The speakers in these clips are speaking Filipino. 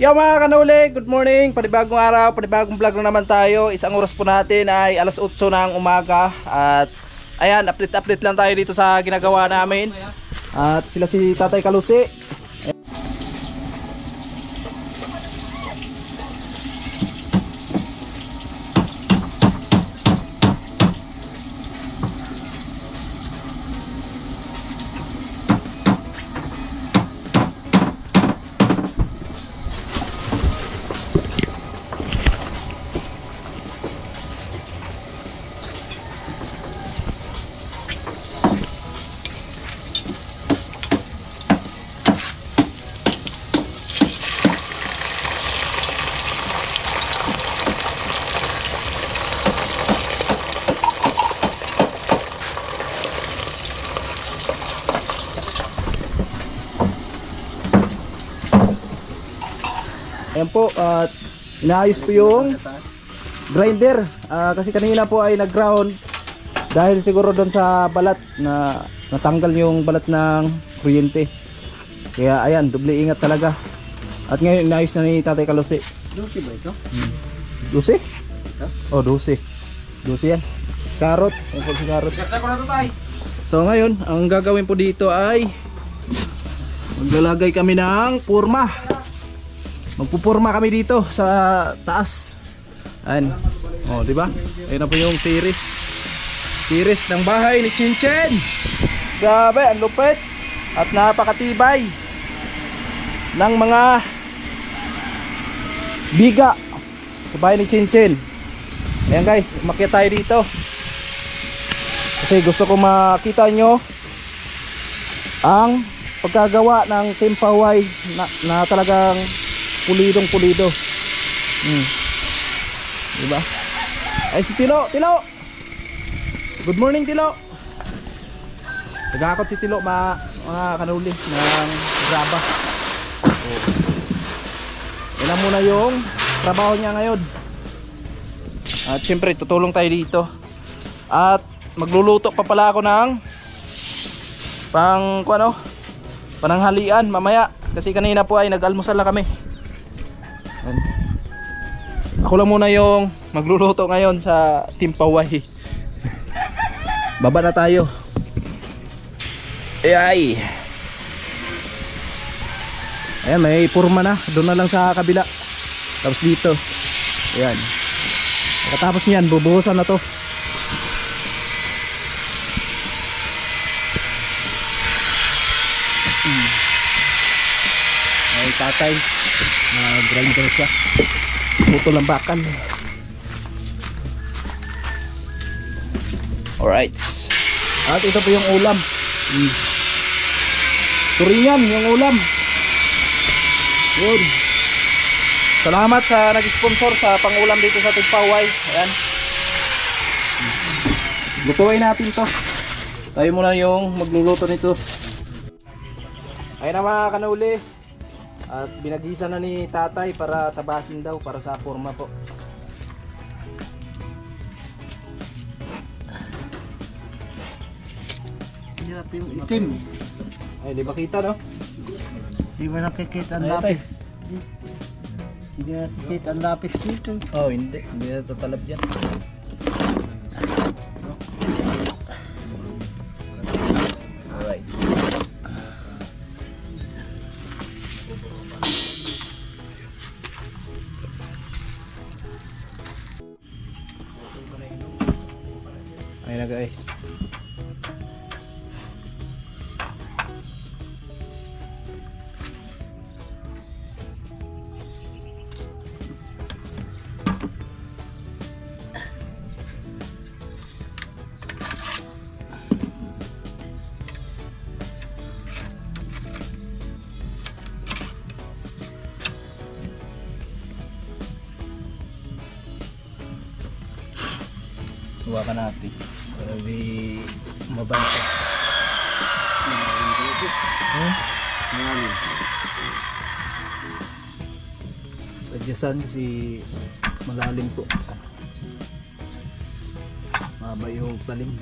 Yo mga kanuli, good morning, panibagong araw, panibagong vlog na naman tayo. Isang oras po natin ay alas 8 ng umaga. At ayan, update lang tayo dito sa ginagawa namin. At sila si Tatay Kalusi. Ayan po, at inaayos po yung grinder. Kasi kanina po ay nag-ground dahil siguro doon sa balat na natanggal yung balat ng kuryente. Kaya ayan, doble ingat talaga. At ngayon inaayos na ni Tatay Kalusi. 12 ba ito? 12? Oh, 12. 12 yan. Karot. Ayan po si karot. So ngayon, ang gagawin po dito ay maglalagay kami ng purma. Magpupurma kami dito sa taas. Ayan. Oh, di ba? Ayun na po yung tiris. Tiris ng bahay ni Chinchin. Grabe, ang lupit at napakatibay ng mga biga sa bahay ni Chinchin. Ayan guys, umakyat tayo dito. Kasi gusto ko makita nyo ang pagkagawa ng timpaway na talagang pulidong pulido. Diba? Ay si Tilo, Tilo. Good morning Tilo. Nagakot si Tilo mga kanuli ng graba. Yan lang muna yung trabaho niya ngayon. At syempre tutulong tayo dito. At magluluto pa pala ako ng pananghalian mamaya. Kasi kanina po ay nag-almusal na kami. Ako lang muna yung magluluto ngayon sa timpaway. Baba na tayo. Ay. Ayan, may purma na. Doon na lang sa kabila. Tapos dito. Ayan. Pagkatapos niyan, bubuhusan na to. Ay, tatay. Grinder siya. Puto lang bakal. Alright. At ito po yung ulam. Turingan yung ulam. Yun. Salamat sa nag-sponsor sa pangulam dito sa Timpaway. Ayan. Lutuin natin to. Tayo muna yung magluluto nito. Ayan na mga kanuli. At binagisa na ni tatay para tabasin daw para sa forma po. Hirap yung itim. Ay, di ba kita no? Hindi mo nakikita ang Ay, lapis. Hindi nakikita ang lapis dito. Oh, hindi. Hindi na tatalab yan. Alright. Ayun na guys. Tuwa ka natin para di mabanta. Sadyasan kasi malalim po. Mahaba yung talim.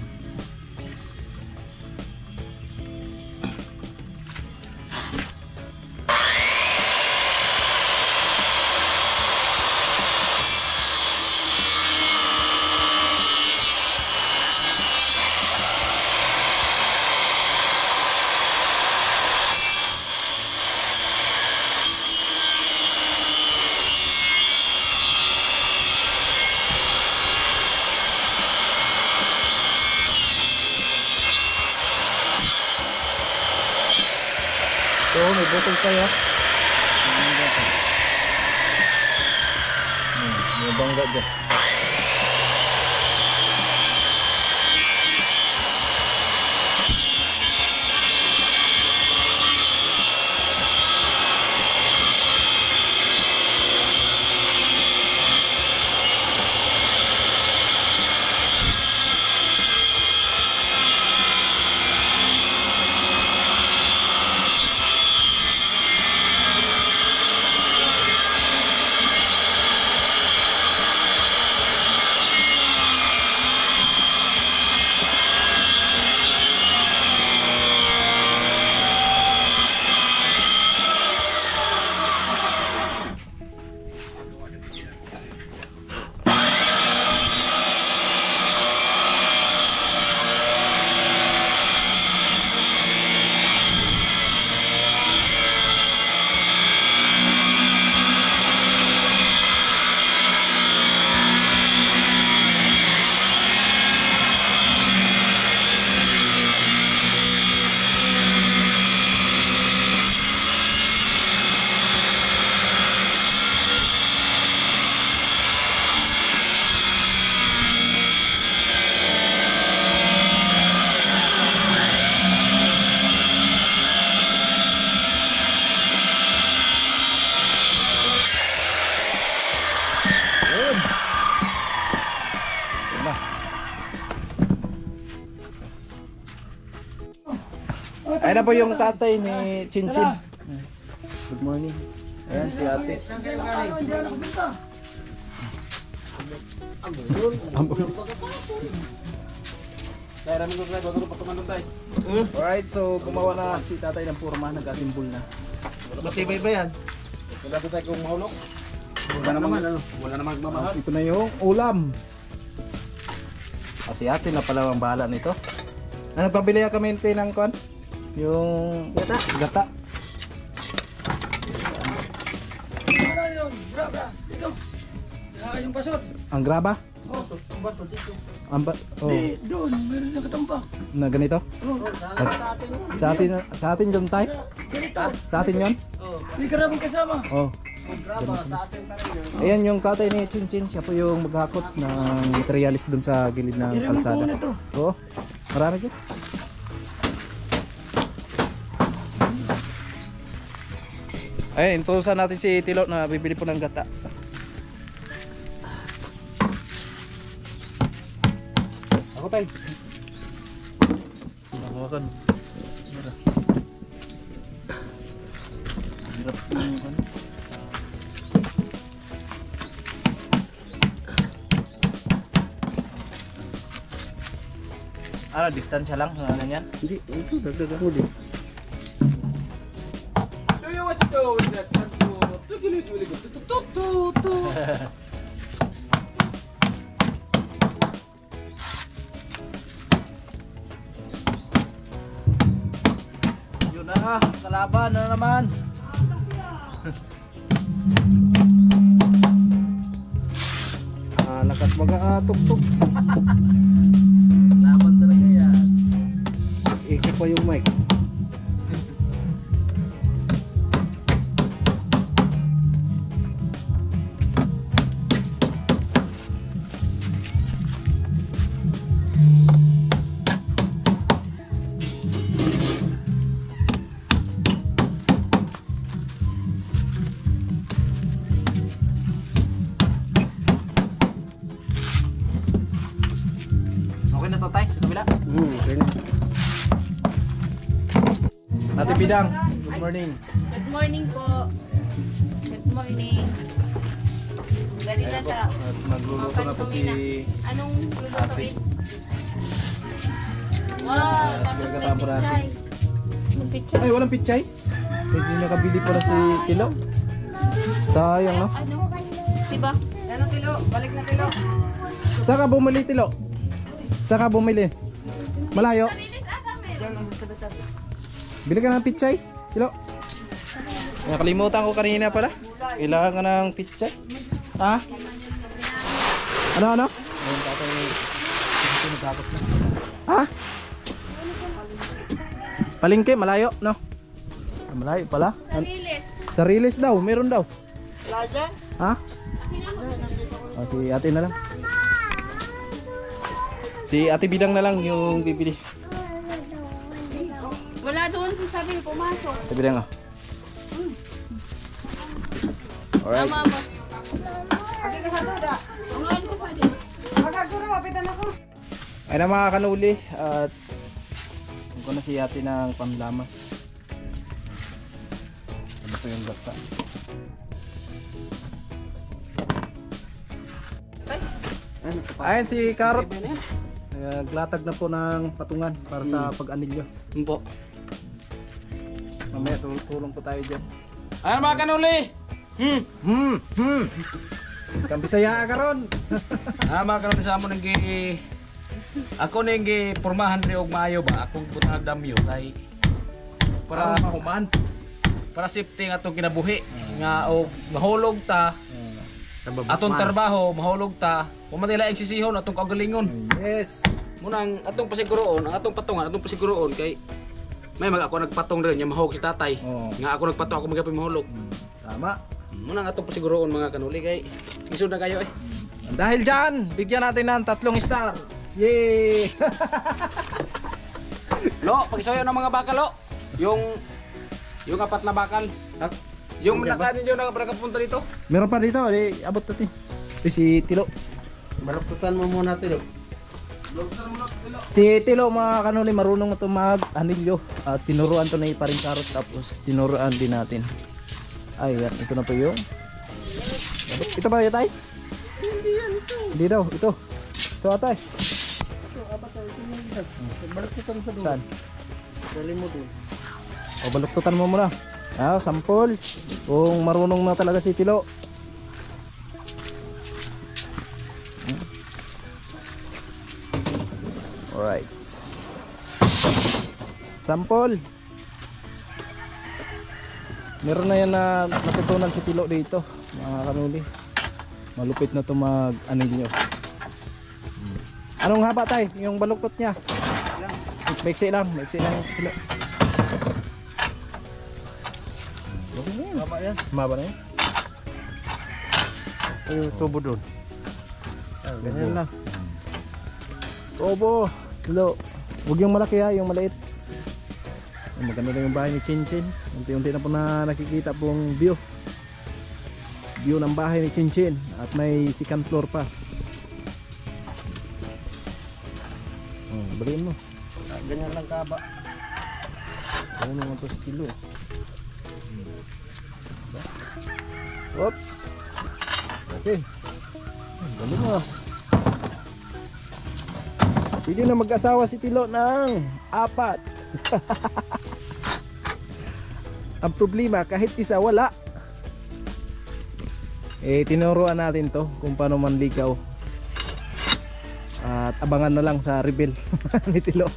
gatong kayo. Yung bangga dyan. Ayun na po yung tatay ni Chinchin. Good morning. Ayan si ate. Alright, so gumawa na si tatay ng purma, nagkasimbol na. Matibay ba yan? Wala ba tayo kung mahulog? Wala naman ano. Wala namang mamahal. Ito na yung ulam. Kasi ate na pala ang bahala nito. Nagpabili kami ng kon? Yung gata. Ano yun? Brabra, dito. Yung pasot. Ang graba? Oh, ang bato dito. Oh, Di, doon, meron na katambak. na ganito? Oh, Sa atin yun tay? ganito. Sa atin yun? Di ka namin kasama. Oh. Ayan yung tatay ni Chinchin, siya po yung maghakot ng materialis dun sa gilid ng Hindi naman po kalsada. na to. Oo, marami dyan. Ayun, intusan natin si Tilo na bibili po ng gata. Ako tay. Hawakan. Hirap yung ano. Ano, distansya lang? Ano yan? Hindi, ito dagdagan mo din. Do you want to go with that? Yun na, kalaban na naman. Lakas mag-aatok-tok. Kalaban talaga yan. Iko pa yung mic. Okay na to tay, sa kabila. Okay na. Ate Bidang, good morning. Good morning po. Good morning. Ready na ta. At magluluto na po si Anong Ate. lulutuin? Wow, tapos may Pagkatapos natin. pichay. May pichay. Ay, walang pichay. Hindi nakabili pa na si Tilo. Sayang, no? Ano? Diba? Ano kilo? Balik na kilo. Saan ka bumili, Tilo? Saan ka bumili? Malayo? Sarilis aga meron. Bili ka ng pichay, Tilo. Nakalimutan ko kanina pala. Kailangan ka ng pichay. Ha? Ano? Ayun, tatay. Ito nagkakot na. Ha? Palengke, malayo, no? malayo pala. Sarilis. Sa Riles daw, meron daw. Plaza? Ha? Oh, si ate na lang. Si ate Bidang na lang yung bibili. Wala doon sabi pumasok. Ate Bidang ah. Alright. Tama mo. Ate ka sa doda. Ungaan ko sa din. Magaguro, mapitan ako. Ay na mga kanuli at ko na si ate ng panlamas. Ano pa yung gata? Ayan si Karot. Naglatag na po ng patungan para sa pag-anilyo. Po. Mamaya tulong po tayo dyan. Ayan mga kanuli! Kambisaya ka ron. Mga kanuli sa amon nang ako nang pormahan rin og maayo ba? Akong butang damyo kay Para para mahuman. para safety nga atong kinabuhi nga og mahulog ta atong trabaho mahulog ta pumatila ang sisihon atong kagalingon Yes. munang atong pasiguroon ang atong patungan atong pasiguroon kay may ako nagpatong rin nga mahulog si tatay Oo. nga ako nagpatong ako magapay mahulog Tama. munang atong pasiguroon mga kanuli kay isod na kayo eh. Dahil dyan, bigyan natin ng 3 star. Yay! Lo, pakisayo ng mga bakal lo. Yung 4 na bakal. At, Yung nakanin yung nakapunta dito. meron pa dito, abot natin. Si Tilo. Baluktutan mo muna Tilo. Si Tilo mga kanuli marunong ito mag-anilyo. At tinuruan to na iparing karot tapos tinuruan din natin. Ay, yan. Ito na po yung. Ito ba yun tay? Hindi yan ito. Hindi daw, ito. Ito atay. Ito, apat na ito mo yan. Baluktutan mo sa doon. Saan? Dali mo doon. O baluktutan mo muna. Sampol. Kung marunong na talaga si Tilo. Alright. Sampol. Meron na yan na natutunan si Tilo dito, mga kanuli. Malupit na ito mag-anilyo. Anong haba tay? Yung baluktot niya? Maiksi lang yung Tilo. Okay na yan. Baba yan. Maba na yan. Ito yung tubo doon. Ganyan lang. Obo, Tilo. Huwag yung malaki ha, yung maliit. Ay, maganda na yung bahay ni Chinchin. Unti-unti na po na nakikita pong view. View ng bahay ni Chinchin. At may second floor pa. Baliin mo. Ganyan lang kaba. Ano naman ito si Tilo. Oops. Okay. Galing mo. Pwede na mag-asawa si Tilo ng 4. Ang problema kahit isa wala. Tinuruan natin to kung paano manligaw. At abangan na lang sa reveal ni Tilo.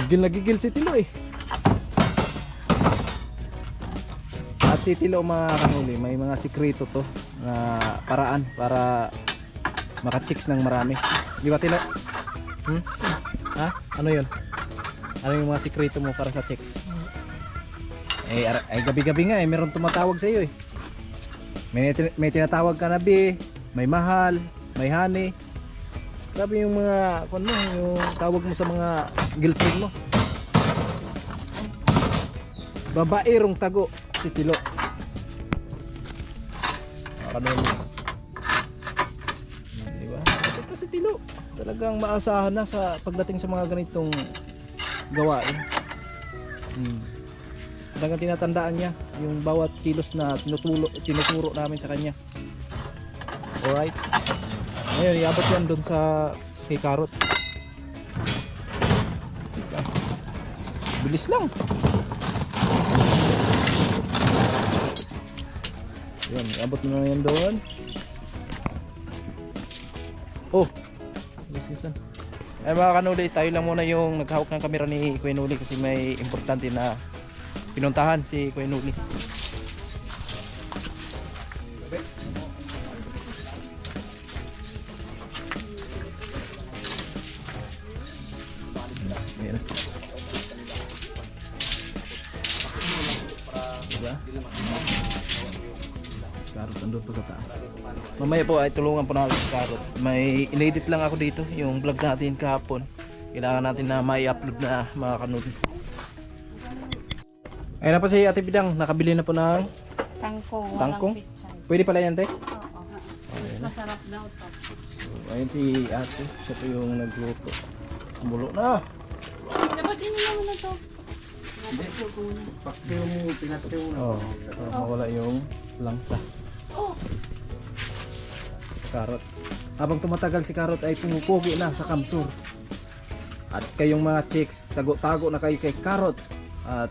Gigil na gigil si Tilo eh. At si Tilo mga kanuli, may mga sikreto to na paraan para maka-chicks ng marami. Di ba Tilo? Ha? Ano yun? Ano yung mga sikreto mo para sa chicks? Ay gabi-gabi nga meron tumatawag sa iyo eh. May tinatawag ka na be, may mahal, may honey. Grabe yung mga yung tawag mo sa mga girlfriend mo. Babaerong tago si Tilo. Diba? Ito si Tilo. Talagang maasahan na sa pagdating sa mga ganitong gawain. Talagang tinatandaan niya yung bawat kilos na tinuturo namin sa kanya. Alright. Ngayon, iabot yan dun sa kay Karot. Bilis lang. Yan, iabot mo na yan doon. Oh, bilis-bilisan. Ay mga kanuli, tayo lang muna yung naghawak ng kamera ni Kuya Nuli kasi may importante na pinuntahan si Kuya Nuli. Ayan. Diba? Si Karot nandun po sa taas. Mamaya po ay tulungan po natin si Karot. May in-edit lang ako dito yung vlog natin kahapon. Kailangan natin na mai-upload na mga kanod. Ayun na po si Ate Bidang, nakabili na po ng Tangkong. Tangkong? Walang pichay. pwede pala yan, te? Oo. Mas masarap daw to. So, ayun si Ate, siya po yung nagluto. Mulo na. Dapat ininom mo na to. Paktiw mo, pinatiw mo. Oh, para mawala yung langsa. Oh, Karot. Habang tumatagal si Karot ay pumupugi na sa kamsur. At kayong mga chicks, tago-tago na kayo kay Karot. At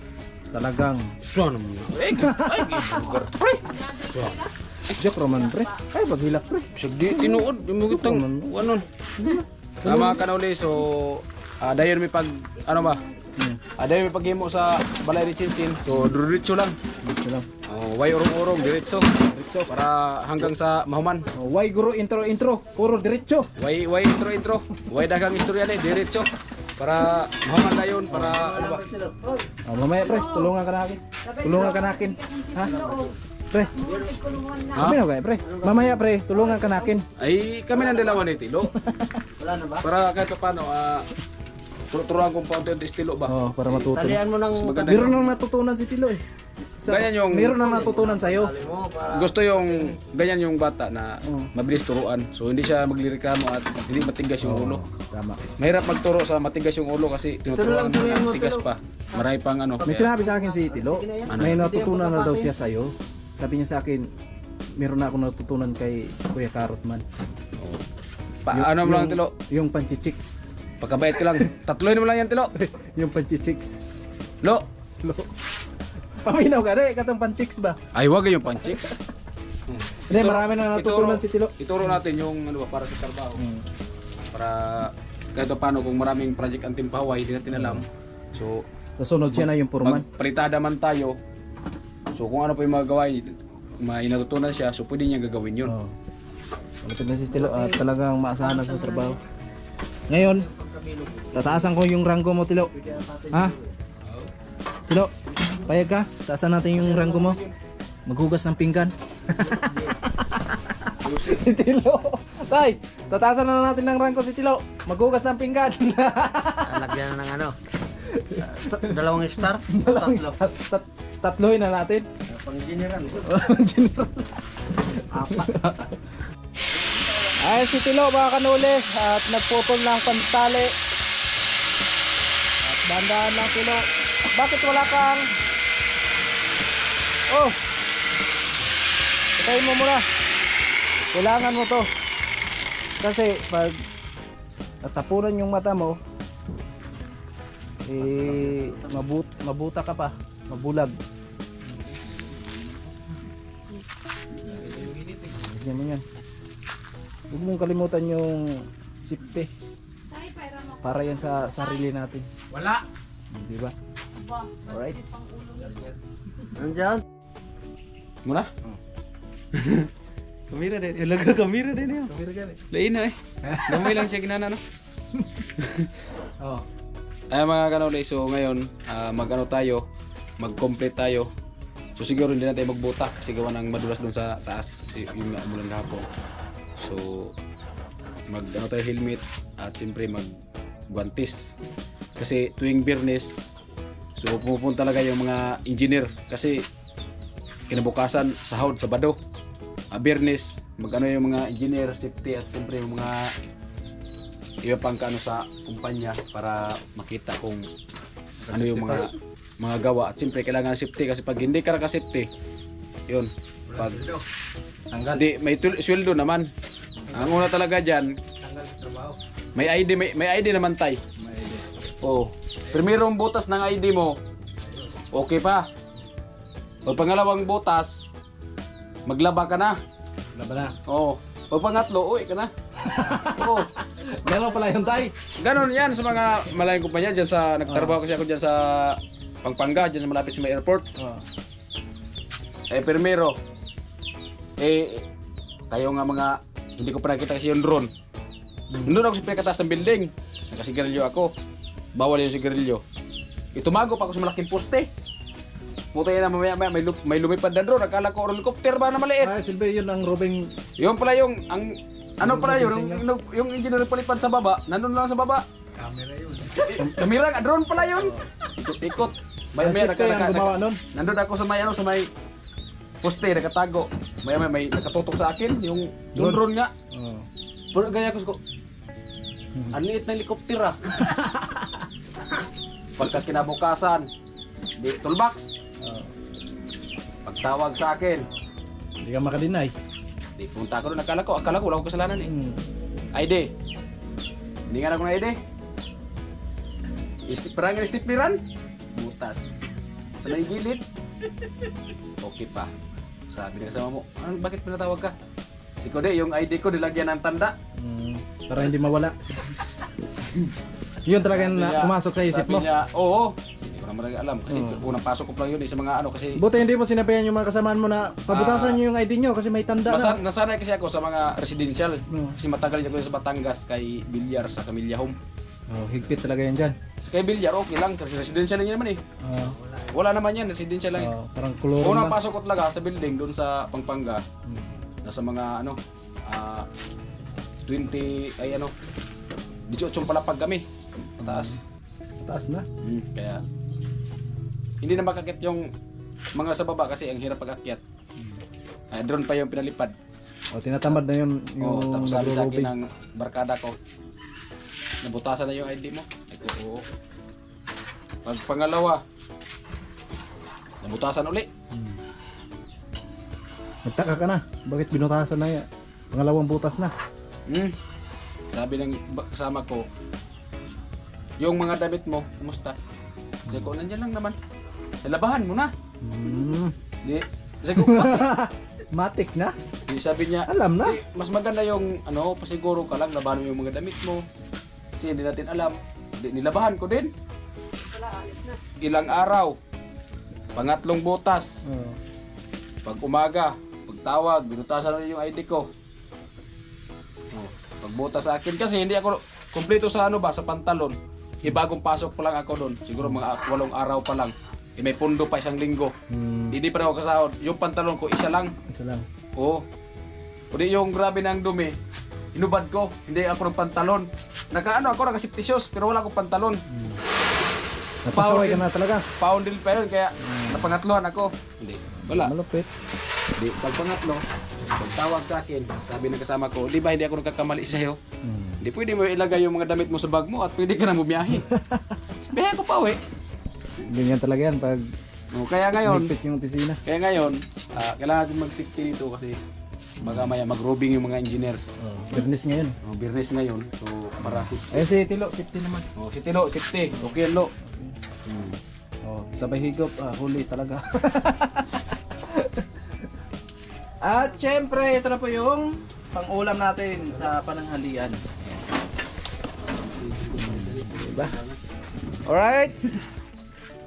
talagang Saan mo? Ay, gibugar pre. joke roman pre. Ay paghilak pre. Sagdi tinuod yung mga itong wanon. Sama ka na uli, so dayon may pag ano ba? Dayon may paghimo sa balay ni Chinchin. So diretso lang. Dito lang. Way urong-urong diretso. Para hanggang sa mahuman. Oh, why guru intro, puro diretso. Way intro. Way dagang istorya ni diretso. Para mahuman na yun, para ano ba? Oh, mamaya pre, tulungan ka nakin. Tulungan ka nakin. Ha? Pre. Kami na kaya pre. Mamaya pre, tulungan ka nakin. Ay kami nang dalawa ni Tilo. Wala na ba? Para kahit paano turuan kong paunti yung estilo ba? Oh, para matuto. Talian mo ng Maganda Meron nang natutunan si Tilo eh. Ganyan yung- Meron nang natutunan sa'yo. tali mo para Gusto yung ganyan yung bata na mabilis turuan. So hindi siya maglirikamo at hindi matigas yung ulo. Tama. Mahirap magturo sa matigas yung ulo kasi tinuturuan mo na matigas pa. Marami pang ano. May sinabi sa akin si Tilo, may natutunan na daw siya sa'yo. Sabi niya sa akin, meron na ako natutunan kay Kuya Karot man. Ano mo lang Tilo? Yung panchichicks. Pagkabait ka lang. Tatloy mo lang yan Tilo. Yung panchichicks. Lo. Lo. Paminaw ka rin, katong panchicks ba? Ay wag yung panchicks. Hindi, marami na natutunan si Tilo. Ituro natin yung ano ba para sa trabaho. Para kahit paano kung maraming project ang Team Paway, hindi natin alam. So Nasunod siya na yung purman. magpalitada man tayo. So kung ano pa yung magagawa, may natutunan siya, so pwede niya gagawin yun. Oh. Malapit na si Tilo at talagang maasahan na sa trabaho. Ngayon, tataasan ko yung ranggo mo, Tilo. Ha? Tilo, payag ka? Taasan natin yung ranggo mo. Maghugas ng pinggan. Si Tilo. Tay, tataasan na natin ng ranggo si Tilo. Maghugas ng pinggan. lagyan ng ano. Dalawang star. Dalawang Tatlo. tatlohin na natin. Pang general. General. Ayan si Tilo mga kanuli at nagputol ng pantali. At dahan-dahan lang Tilo. Bakit wala kang... Oh! Patayin mo muna. Kailangan mo to. Kasi pag natapunan yung mata mo, mabuta ka pa. Mabulag. Ganyan mo yan. Huwag mong kalimutan yung safety. Para yan sa sarili natin. Wala. Di ba? Alright. Nandiyan. Muna? Kamera din. Ilaga kamera din yun. Kamera ka rin. Lain na eh. Gamay lang siya ginana no. Oh. Ay mga kanuli, so ngayon mag-ano tayo, mag-complete tayo. So siguro hindi na tayo magbuta kasi gawa ng madulas doon sa taas kasi yung umulan kahapon. So mag-ano tayo helmet at siyempre mag-guantes. Kasi tuwing Biyernes, so pupunta talaga yung mga engineer kasi kinabukasan sahod Sabado. Biyernes, mag-ano yung mga engineer, safety at siyempre yung mga iba pang kaano sa kumpanya para makita kung ano yung mga gawa at siyempre kailangan ng safety kasi pag hindi ka naka-safety yun pag hindi may sweldo naman ang una talaga dyan may ID naman tay primerong butas ng ID mo okay pa pag pangalawang butas maglaba ka na pag pangatlo uwi ka na Gano'n pala yung tay. Ganon yan sa mga malayang kumpanya dyan sa nagtrabaho kasi ako dyan sa Pampanga, dyan malapit sa may airport. Primero tayo nga mga hindi ko pa nakita kasi yung drone. Nandun ako sa pinakataas ng building. Nakasigarilyo ako. Bawal yung sigarilyo. Itumago pa ako sa malaking poste. Puta yan na mamaya may lumipad na drone. Akala ko helicopter ba na maliit. Ay, Silve, yun ang robing. Yung pala yung, ano pala yun, yung engineer palipad sa baba, nandun lang sa baba. Camera yun. Camera, drone pala yun. Ikot-ikot. Ah, Silve ang gumawa nun. Nandun ako sa may, sa may poste, nakatago. May nakatutok sa akin, yung drone nga. Oh. Pero gaya ko, ang liit na helicopter ah. Pagka kinabukasan, di toolbox. Oh. Pagtawag sa akin, Hindi ka makadinay. di punta ako doon, akala ko wala akong kasalanan eh. ID. Hindi nga na ako na ID. Parang yung stipliran, butas. Sa may gilid, okay pa. Sabi na kasama mo, bakit pinatawag ka? Si Kode, yung ID ko nilagyan ng tanda. Para hindi mawala. Yun talaga na pumasok sa isip mo. Sabi niya, oo. Hindi ko naman alam kasi unang pasok ko lang yun sa mga ano kasi Buti hindi mo sinabihan yung mga kasamaan mo na pabutasan nyo yung ID nyo kasi may tanda na. nasanay kasi ako sa mga residential. Kasi matagal niya ko sa Batangas kay Bilyar sa Camilla Home. Oh, higpit talaga yan dyan. So, kay Bilyar okay lang kasi residential lang yan naman eh. Wala naman yan, residential lang. Parang kulurong Unang lang. pasok ko talaga sa building doon sa Pampanga. Nasa mga ano 20 ay ano 18 palapag kami pataas. Taas na. Kaya hindi na makakit yung mga sa baba kasi ang hirap pag-akyat. Drone pa yung pinalipad. O, tinatamad na yun yung Tapos sabi sa akin nagro-robing. ng barkada ko, nabutasan na yung ID mo. Ay ko, oo. Pag pangalawa, nabutasan uli. Nagtaka ka na. Bakit binutasan na yan? Pangalawang butas na. Sabi ng kasama ko, yung mga damit mo, kumusta? Sabi ko, nandiyan lang naman. Labahan mo na. Di, sabi ko, Matik na. di, sabi niya, Alam na. "Di, mas maganda yung ano, pasiguro ka lang, labahan mo yung mga damit mo. Kasi hindi natin alam. Di, nilabahan ko din. Ilang araw. Pangatlong butas. Oh. Pag umaga, pagtawag, binutasan na yung ID ko. Pagbutas sa akin kasi hindi ako kumpleto sa ano ba, sa pantalon. Bagong pasok pa lang ako doon. Siguro mga 8 araw pa lang. May pundo pa 1 linggo. Hindi pa na ako kasahod. Yung pantalon ko, isa lang. Isa lang. Oo. Kundi yung grabe ng dumi, inubad ko. Hindi ako ng pantalon. Naka-ano ako, naka-safety shoes, pero wala akong pantalon. Napasaway ka na talaga. Pound deal pa yun, kaya napangatlohan ako. Hindi, wala. Malupit. Di, pag pangatlo, pagtawag sa akin, sabi ng kasama ko, di ba hindi ako nagkakamali sa'yo? Di pwede mo ilagay yung mga damit mo sa bag mo at pwede ka na bumiyahe. Biyahe ko pa uwi. Ganyan talaga yan pag Kaya ngayon, nipit yung opisina. kailangan natin mag-safety dito kasi baka maya mag-robing yung mga engineer. Bernis ngayon. Business ngayon, so marami. Eh si Tilo, safety naman. Si Tilo, safety. Okay, Lo. Oh, sabay higop, huli talaga. At syempre, ito na po yung pang-ulam natin sa pananghalian. Diba? Alright.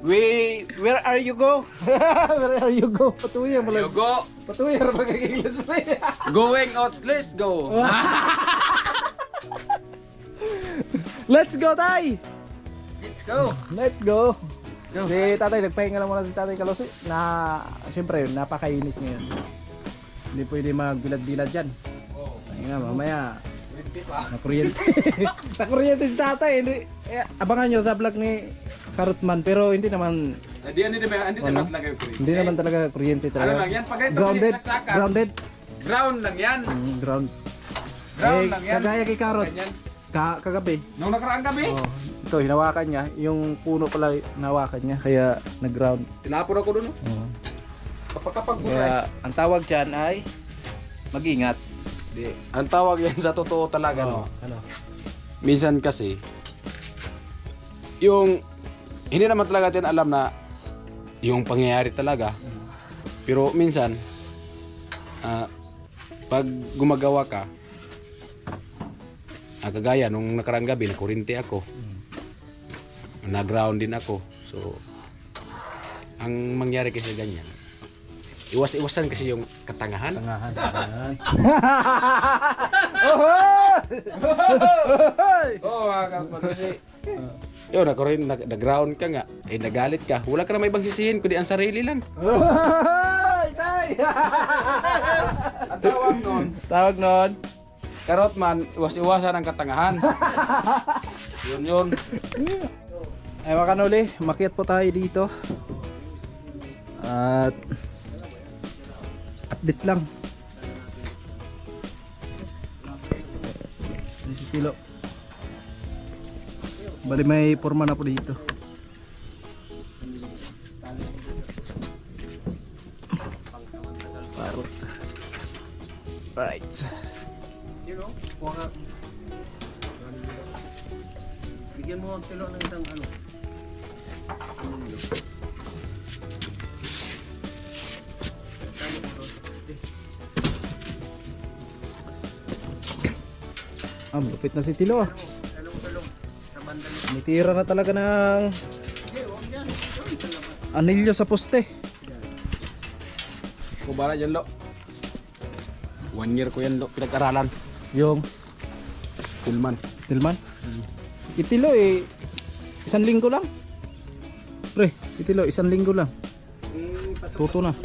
Where are you go? Where are you go? Patuya mo lang. You go. Patuya na pag-English mo eh. Going out, let's go. Let's go, Tay! Go! Let's go! Si Tatay, nagpahinga lang muna si Tatay Kalosi na siyempre napakainit ngayon. Hindi pwede magbilad-bilad dyan. Ayun nga, mamaya na-kuryente. Na-kuryente si Tatay. Hindi, abangan nyo sa vlog ni Karutman pero hindi naman Hindi naman talaga yung kuryente. hindi naman talaga kuryente Ano talaga. lang yan? Pag ganito Grounded. saksakan, Grounded. ground lang yan. Ground. Ground Eh, lang yan. kagaya kay Karot. Ganyan. Kagabi. Nung nakaraang gabi, Ito, hinawakan niya. Yung puno pala hinawakan niya kaya nag-ground. tinapon ako doon. Kapag Kaya ang tawag dyan ay mag-ingat. ang tawag yan sa totoo talaga, no? Ano? Minsan kasi, yung, hindi naman talaga natin alam na yung pangyayari talaga. Pero minsan, pag gumagawa ka, kagaya nung nakarang gabi, nakurinti ako. Na-ground din ako. So, ang mangyari kasi ganyan, iwas-iwasan kasi yung katangahan. Tangahan. Oo, mga kapag kasi Yo, nag-ground ka nga. Eh, nagalit ka. Wala ka na may ibang sisihin, kundi ang sarili lang. Tay! At tawag nun, karot man, iwas-iwasan ang katangahan. Yun. Ay mga kanuli, makiat po tayo dito. At update lang. Si Tilo. Bali may forma na po dito. Parot. Right. Bigyan mo ang tilo ng isang ano. Lupit na si Tilo. May tira na talaga ng anilyo sa poste. Kubara dyan, Lo. 1 year ko yan, Lo. Pinag-aralan. Yung Tilman. Stillman. Itilo eh 1 linggo lang. Pre, Itilo 1 linggo lang. Tuto na.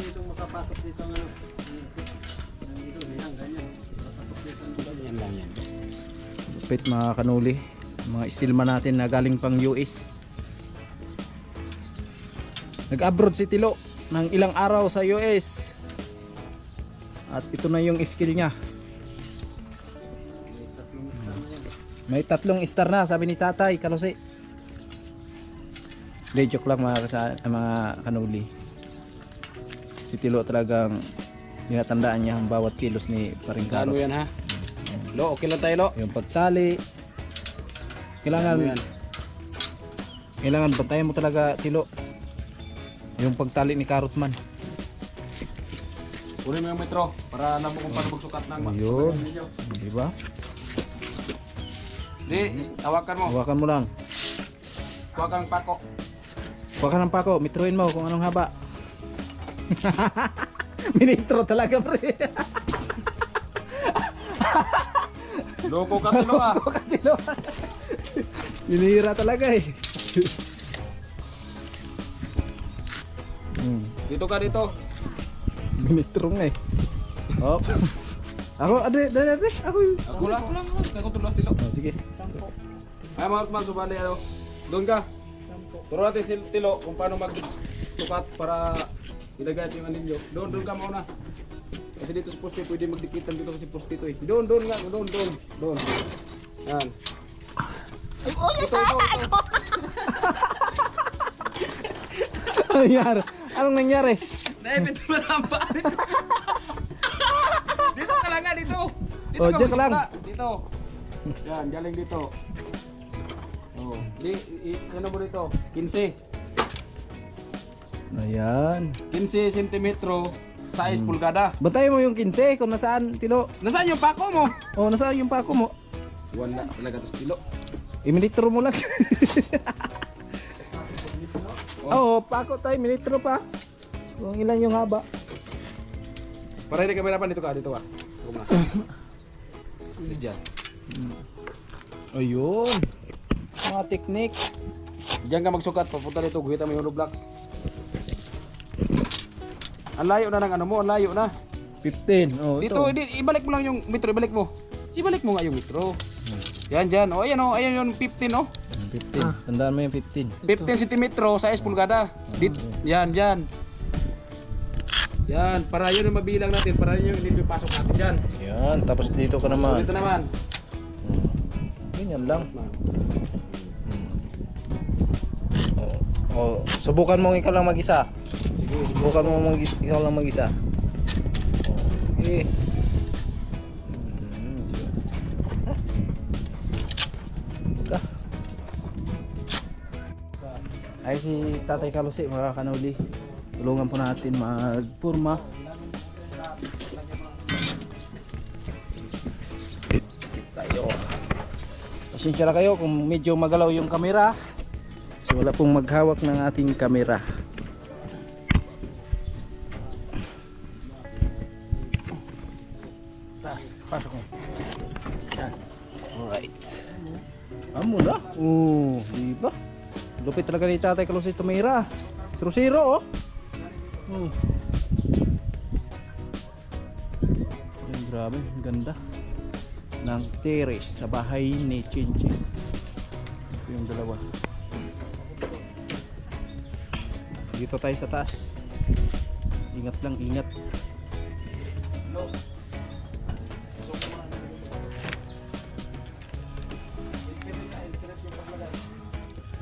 Yan lang yan. Lupit mga kanuli. Mga stillman natin na galing pang US. Nag-abroad si Tilo ng ilang araw sa US. At ito na yung skill niya. May 3 star na, sabi ni Tatay Kalose. Hindi, joke lang mga kanuli. Si Tilo talagang tinatandaan niya ang bawat kilos ni Paring Kano Karot. yan, ha? Lo, okay lang tayo, Lo. Yung pagtali. Kailangan bantayan mo talaga, Tilo. Yung pagtali ni Karot man. Kunin mo yung metro para alam mo kung paano magsukat ng Ayun. Di ba? Di, hawakan mo. Hawakan mo lang. Hawakan ng pako. Hawakan ng pako. Metroin mo kung anong haba. Minitro talaga, pre. Loko ka, Tilo, ha? Tilo. Binihira talaga eh. Dito ka, dito. Minitro nga eh. Oh. Ako, ade. Ako. Ako lang. Ako tulas, Tilo. Oh, sige. Ay, mga man, subali, ano? Doon ka. Turo natin si Tilo kung paano magsukat para ilagay ito yung anilyo. Doon ka muna. Kasi dito sa poste, pwede magdikitan dito kasi poste ito eh. Doon nga, doon. Yan. Ito. Anong nangyari? Anong nangyari? Naipit mo lang pa. Dito ka lang nga, dito. Dito Oh, ka dyan ka lang. magsimula. Dito. Yan, galing dito. Oh, ano mo dito? 15. Ayan. 15 cm, 6 pulgada. Bantayan mo yung 15 kung nasaan, Tilo. Nasaan yung pako mo? Oh, nasaan yung pako mo? Wala talaga to Tilo. Iminitro mo lang. Oo, pako tayo, minitro pa. Kung ilan yung haba. Para hindi kami napan, dito ka. Dito na. Dito dyan. Ayun. Mga teknik. Diyan ka magsukat, papunta dito, guhitan mo yung blocks. Ang layo na ng ano mo, ang layo na. 15. Oh, Dito, ito. ibalik mo lang yung metro, ibalik mo. Ibalik mo nga yung metro. Yan, dyan. O, ayan yung 15, oh. 15. Tandaan mo yung 15. 15 cm, 6 pulgada. Yan. Yan, para yun ang mabilang natin, para yun yung pasok natin dyan. Yan, tapos dito ka naman. Dito naman. Ganyan lang. Oh, subukan mo ikaw lang mag-isa. Subukan mo ikaw lang mag-isa. Okay. Ay si Tatay Kalose mga kanuli. Tulungan po natin magpurma. Tayo. Pasensya na kayo kung medyo magalaw yung kamera. Kasi wala pong maghawak ng ating kamera. Pasok mo. Alright. Amo na. Oh, diba? Lupit talaga ni Tatay Carlos ito, Mayra. 0-0 oh. Ay, grabe, ang ganda ng terrace sa bahay ni Chinchin. Ito yung dalawa. Dito tayo sa taas. Ingat lang, ingat.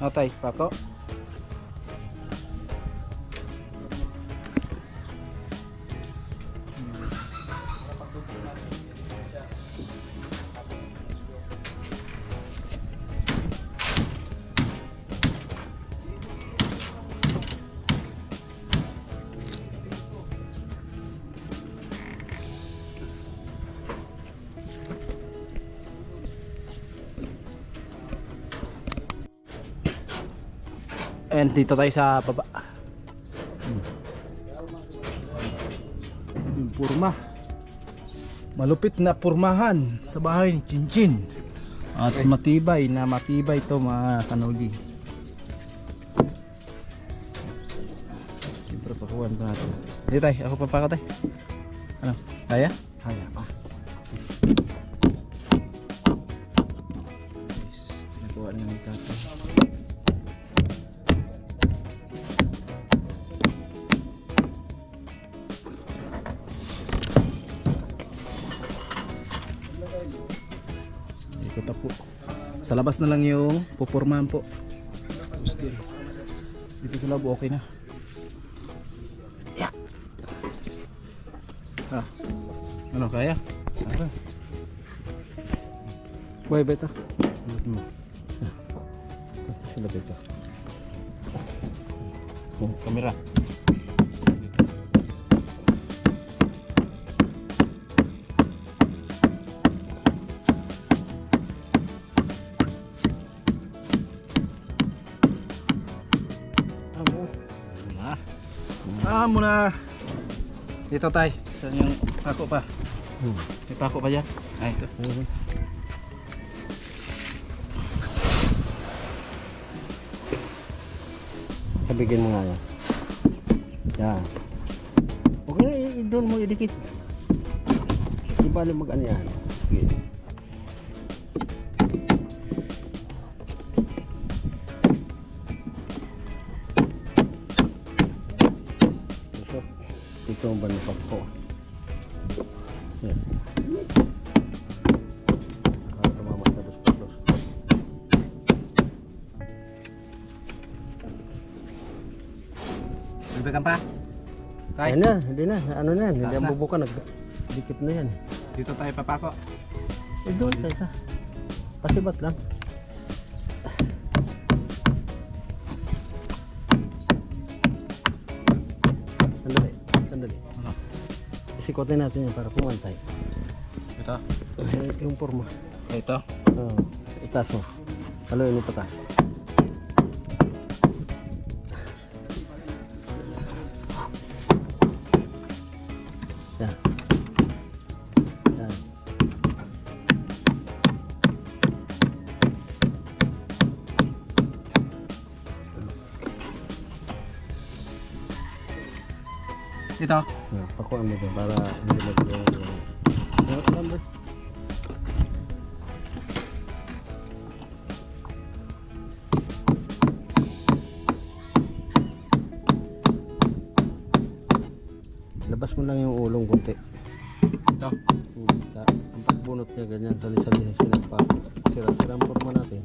Tay, pako. And dito tayo sa baba. Yung purma. Malupit na purmahan sa bahay ni Chinchin. At matibay ito mga kanuli. Siyempre pakuhan pa natin. Dito tayo, ako papako tayo. Ano? Kaya? Kaya pa. Yes, nakuha niya ng tatay. Ikot po. Sa labas na lang yung pupurmahan po. Dito sa labo okay na. Yeah. Ano kaya? Ano? Boy beta. Sila beta. Kamera. Muna dito tayo. Saan yung pako pa? May pako pa dyan? Ay, ito. Sabigin mo nga yan. Yan. Okay na, doon mo idikit. Di ba mag ano yan? Sige. Ito ang banipag ko. Yan. Para tumama sa dos. Libekan pa? Kay? Ayun na, hindi na. Ano na yan? Hindi Taas ang na. bubuka. Dikit na yan. Dito tayo papako. Doon tayo ka. Pasibat lang. Sandali. Ano? Isikotin natin yan para pumantay. Ito. Yung forma. Ito. Itaas mo. Haluin mo patas. Yan. Yan. Ito. Pakuan mo dyan para hindi mag-yung number. Labas mo lang yung ulong kunti. Ito. Ang pagbunot niya ganyan, sali-sali na sinagpa. Sira-sira ang forma natin.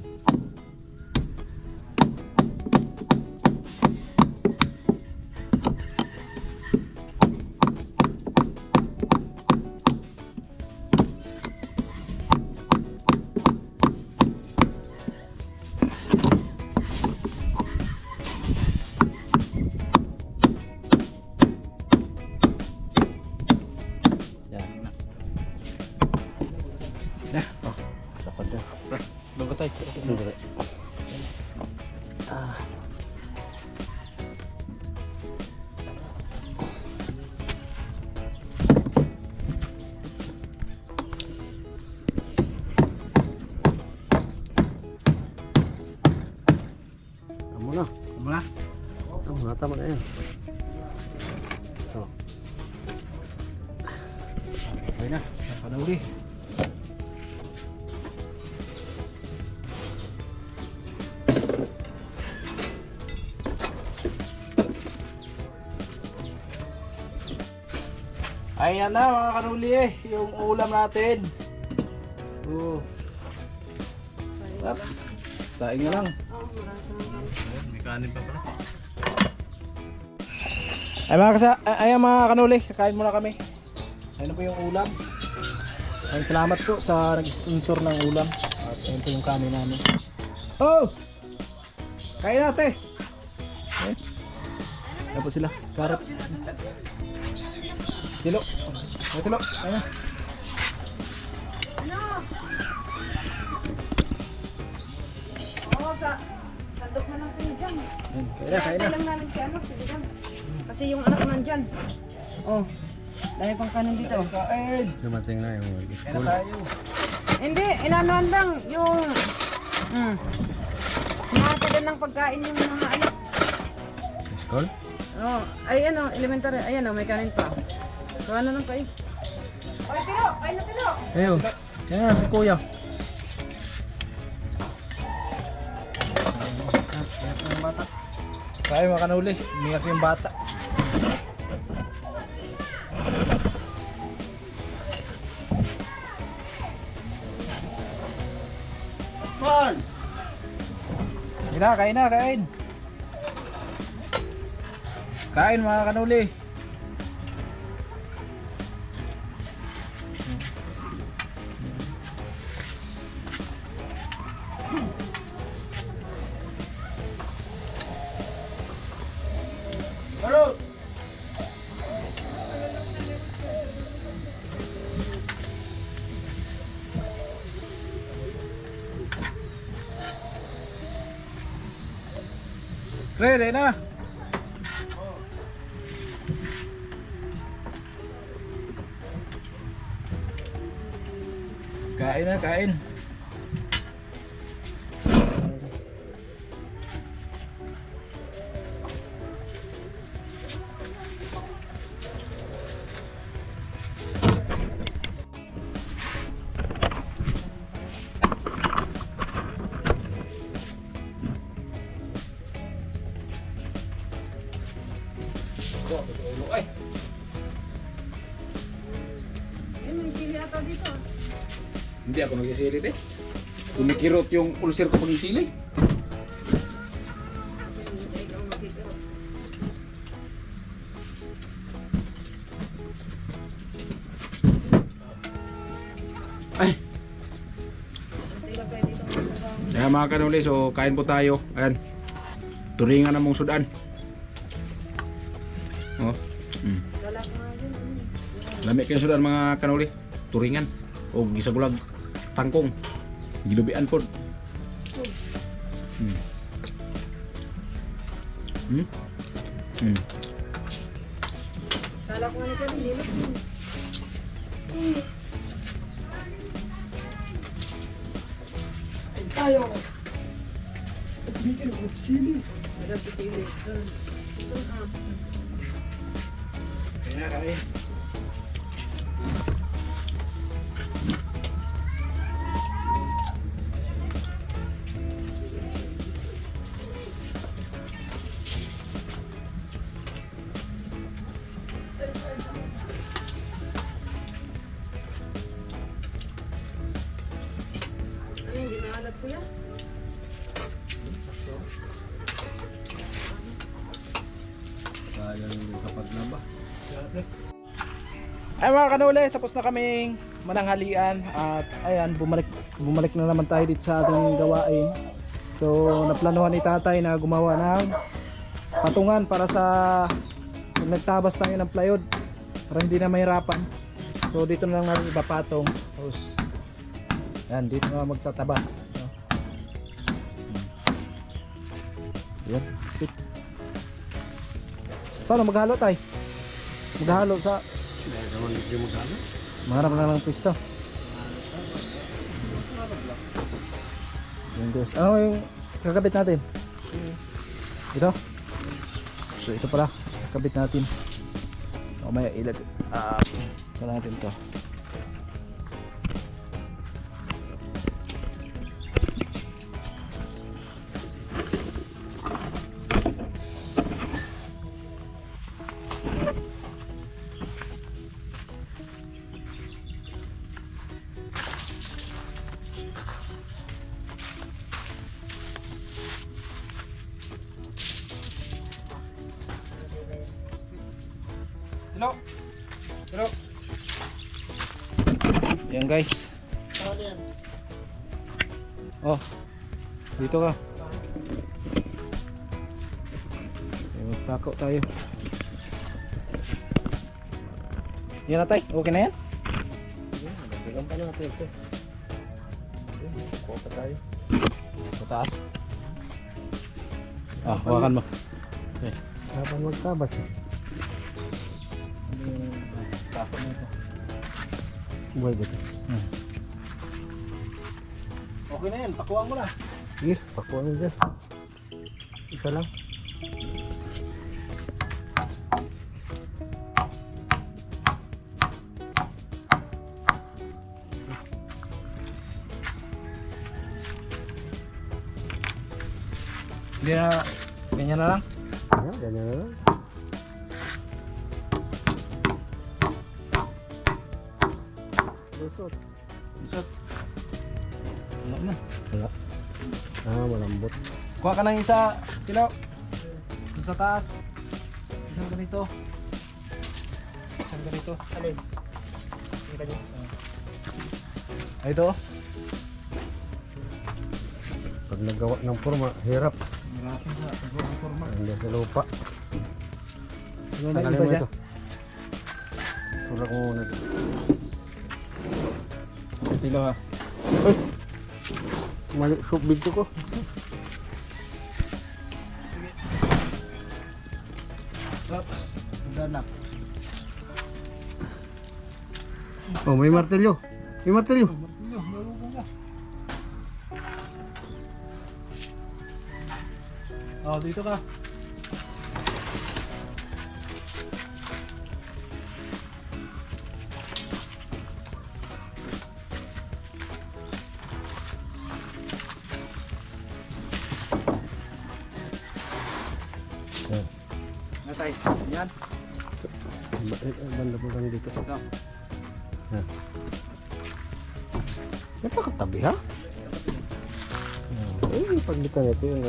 Bago tayo. Sandali. Amo na. Oh. Okay na, napanuli. Ayan na mga kanuli yung ulam natin. Oh. Tap. Saing na lang. Ayan, may kanin pa pala. Ayan mga kanuli, kakain muna kami. Ayan na po yung ulam. Ayan, salamat po sa nag-sponsor ng ulam. At ayan po yung kanin namin. Oh! Kain natin! Ayan. Ayan po sila, karot. Tilo. Ay, tilo. Kain na. Oo, sandok na lang kayo dyan. Ayan, kain na, kain na. Lang namin si anak, sige lang. Kasi yung anak nandyan. Oh, dahil pang kanin dito. Kain! Dumating na yung Kain na tayo. Hindi, inanuan lang yung... Nakatagan ng pagkain yung mga anak. school. Oh, ay ano, elementary. Ayan oh, may kanin pa. So ano lang pa eh. Oy, tiro! Kain na tiro! Ayo. Kaya si kuya. Kaya mga kanuli, umiyak yung bata. Man! Kain na, kain. Kain mga kanuli. Barot! Ready na. Kain na, kain. Ay, Eh, may sili ata dito. Hindi ako nagsisilit eh. Kumikirot yung ulcer ko pag sili. Ay! Kaya mga kanuli, so kain po tayo. Ayan. Turingan na mong sudan. Oh. Lamig kayo sudan mga kanuli. Turingan. O gisagulag tangkong. Gilubian po. Kala ko nga nito, hindi na. Ay, tayo. Dito, sili. kain na, kain. Ano yung ginaalap ko yan? Sayang kapag na ba? Ay mga kanuli, tapos na kaming mananghalian at ayan, bumalik na naman tayo dito sa ating gawain. So naplanuhan ni tatay na gumawa ng patungan para sa pag nagtabas tayo ng plywood para hindi na mahirapan. So dito na lang natin ipapatong. Tapos ayan, dito na magtatabas. Ayan, fit. Paano maghalo tayo? Maghalo sa Naman hindi mo sana. Marap na lang pisto. Yan guys. Ano yung kakabit natin? Ito? So ito pala. Kakabit natin. Mamaya ilag ito natin to. Hello. Hello. Yan guys. Oh, dito ka. Magpako tayo. Yan na tay, okay na yan? Bigyan pa natin ito. Kuha pa tayo. Sa taas. Ah, hawakan mo. Okay. Dapat magtabas eh. Tako mo ito. Buhay ba ito? Okay na yan, pakuhaan mo na. Sige, pakuha mo dyan. Isa lang. Hindi na, ganyan na lang. Ayan, ganyan na lang. Lusot. Isot. Wala na. Wala. Ah, malambot. Kuha ka ng isa, kilo. Doon sa taas. Isang ganito. Isang ganito. Alin? Ay, ito. Pag nagawa ng forma, hirap. Malapit na. Ito ang forma. Hindi sa lupa. Ano na Tanggalin iba mo dyan? ito. Tulak mo muna. Kilo ha. Uy! Mali, soup video ko. Oops. Ganap. Oh, may martilyo. May martilyo. Oh, dito ka. Yan. Natay. Yan. Banda mo lang dito. Ito. Yan. Napakatabi ha? Eh, paglitan ito yung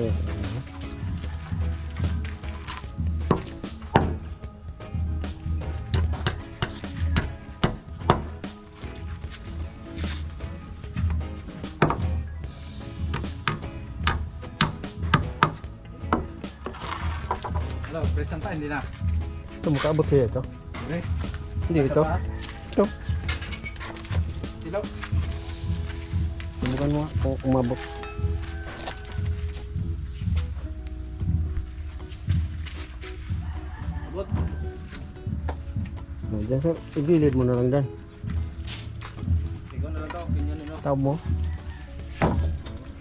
Hello, press ang tayo, hindi na. ito, makaabot kaya ito? Press. Hindi, Sa ito. taas. Ito. Kilo. Subukan mo nga kung umabot. Abot. No, dyan sa igilid mo na lang dyan. Ikaw na lang to. Ganyan nyo. Tawag mo.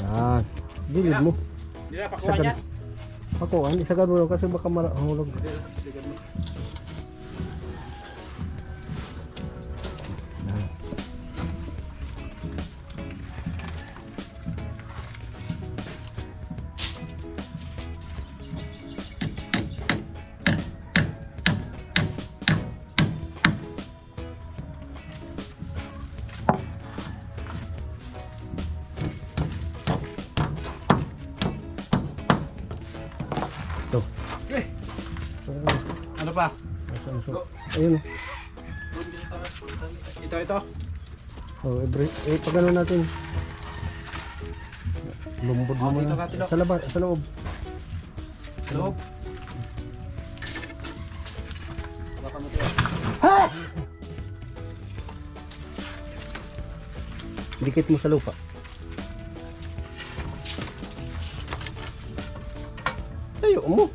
Yan. Gilid mo. Hindi na, pakuha niya. Ako, hindi sa gano'n kasi baka mahulog. Sigad mo. Ito. Okay. Ano pa? Ayun. Ito. Oh, pag ano natin. Lumbod Oh, naman. dito ka, Tilo. Sa labas, sa loob. Loob. Baka mo ito. Dikit mo sa lupa. Tayo mo.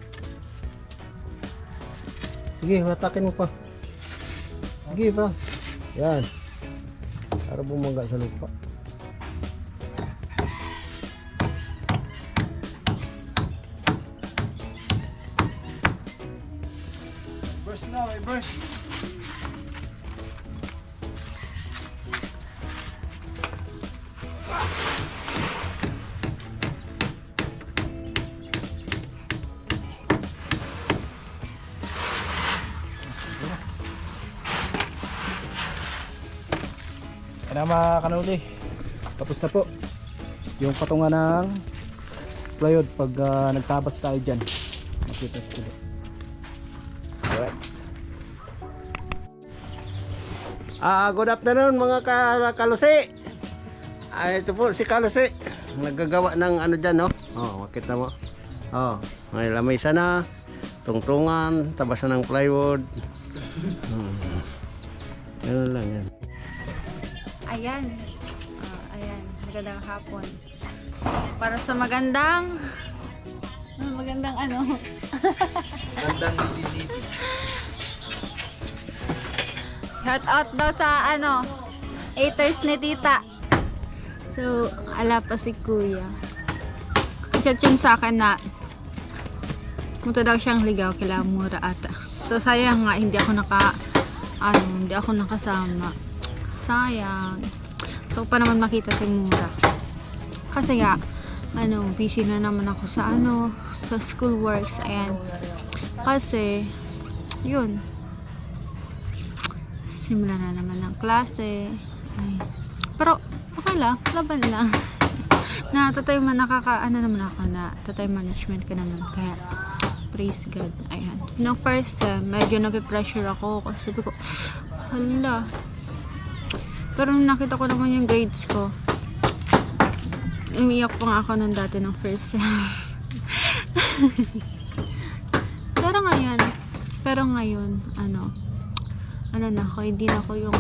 Sige, hatakin mo pa. Sige pa. Yan. Para bumaga sa lupa. burst na, may burst. Kaya na mga kanuli, tapos na po yung patungan ng plywood pag nagtabas tayo dyan. Makita sila. Alright. Good afternoon mga kalusi. Ito po si Kalusi. Naggagawa ng ano dyan, no? Oh, makita mo. Oh, may lamesa na, tungtungan, tabasan ng plywood. Ganun lang yan. Ayan. Ayan. Magandang hapon. Para sa magandang ano? Magandang niti-niti. Shout out daw sa ano, haters ni tita. So, ala pa si kuya. Chat yun sa akin na punta daw siyang ligaw kila mura ata. So, sayang nga hindi ako nakasama. Sayang. So, pa naman makita si Mura. Kasi nga, busy na naman ako sa sa school works. Ayan. Kasi, yun. Simula na naman ng klase. Ay. Pero, okay lang. Laban lang. Natatay man naman ako na tatay management ka naman. Kaya, praise God. Ayan. First time, medyo nape-pressure ako. Kasi sabi ko, hala. Pero nakita ko naman yung grades ko. Umiyak pa nga ako nung dati ng first sem. Pero ngayon, ano na ako, hindi na ako yung